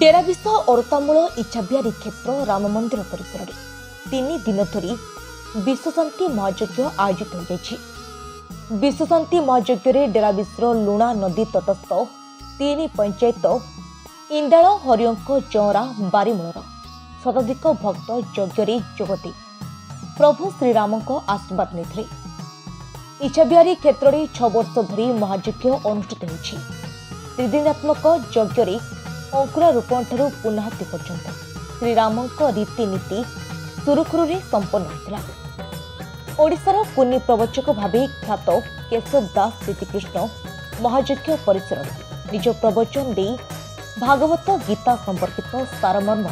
डेराविश अरतामूल इच्छाबिहारी क्षेत्र राम मंदिर परिसर में 3 दिन धरी विश्वशांति महायज्ञ आयोजित हो विश्वशांति महायज्ञ डेराविशर लुणा नदी तटस्थ 3 पंचायत इंदाल हरियंक चौरा बारीमूलर शताधिक भक्त यज्ञ जोगदे प्रभु श्रीराम आशीर्वाद नहीं। इच्छाबिहारी क्षेत्र में 6 वर्ष धरी महायज्ञ अनुष्ठित होती 3 दिनात्मक यज्ञ अंकुरारोपण ठारू पुनाहाती पर्यंत श्रीराम रीतिनीति सुरुखुरु संपन्न होता। ओडिशार पुण्य प्रवचक भाव ख्यात केशव दास श्रीकृष्ण महायज्ञ परिसर निज प्रवचन दे भागवत गीता संपर्कित सारमर्म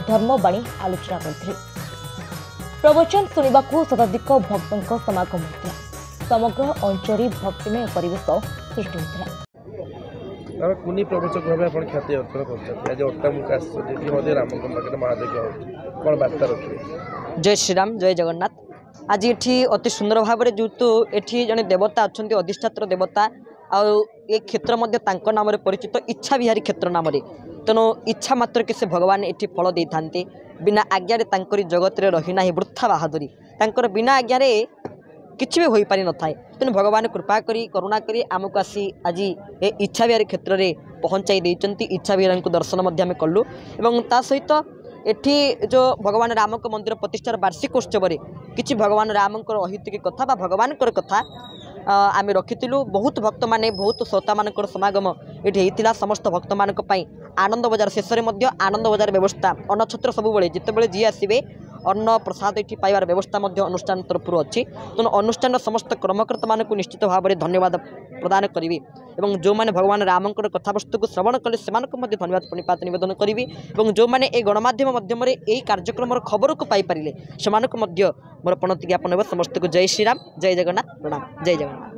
धर्मवाणी आलोचना करते। प्रवचन शुणा शताधिक भक्तों समागम होता। समग्र अंचल भक्तिमय परिवेश सृष्टि होता। कुनी प्रवचक भाव आप ख्याति अर्जन कर अट्टामुख आसते राम महायज्ञ कौन बार्ता रखिए। जय श्रीराम जय जगन्नाथ। आज ये अति सुंदर भाव में जेहेतु ये जड़े देवता अच्छा अधिष्ठात्र देवता आ क्षेत्र नाम परिचित इच्छा बिहारी क्षेत्र नाम तेणु इच्छा मात्र के से भगवान ये फल दे था बिना आज्ञा जगत में रही ना वृथा बहादुरी बिना आज्ञा किसी भी हो पारि न था। तेणु भगवान कृपा करी करुणा करी आमको आसी आज ये इच्छा बिहारी क्षेत्र में पहुँचाई देती। इच्छा बिहारी को दर्शन आम कलु एवं ता सहित एठी जो भगवान राम को मंदिर प्रतिष्ठार वार्षिकोत्सव किसी भगवान राम अहितिक कथा बा भगवान कथा आम रखीलु। बहुत भक्त माने बहुत श्रोता मान समागम ये समस्त भक्त मान आनंद बजार शेष में आनंद बजार व्यवस्था अनछत्र सब जिते जी आसवे अन्न प्रसाद ये पाइबार व्यवस्था अनुष्ठान तरफ अच्छी। तेणु अनुष्ठान समस्त कर्मकर्ता मान निश्चित भाव में धन्यवाद प्रदान करी एवं जो मैंने भगवान राम कथावस्तु को श्रवण कले से धन्यवाद प्रणिपात निवेदन करी और जो मैंने ये गणमाध्यम मध्यम यही कार्यक्रम खबर को पाइपारे से मोर प्रणति ज्ञापन हो। समस्त को जय श्रीराम जय जगन्नाथ प्रणाम जय जगन्नाथ।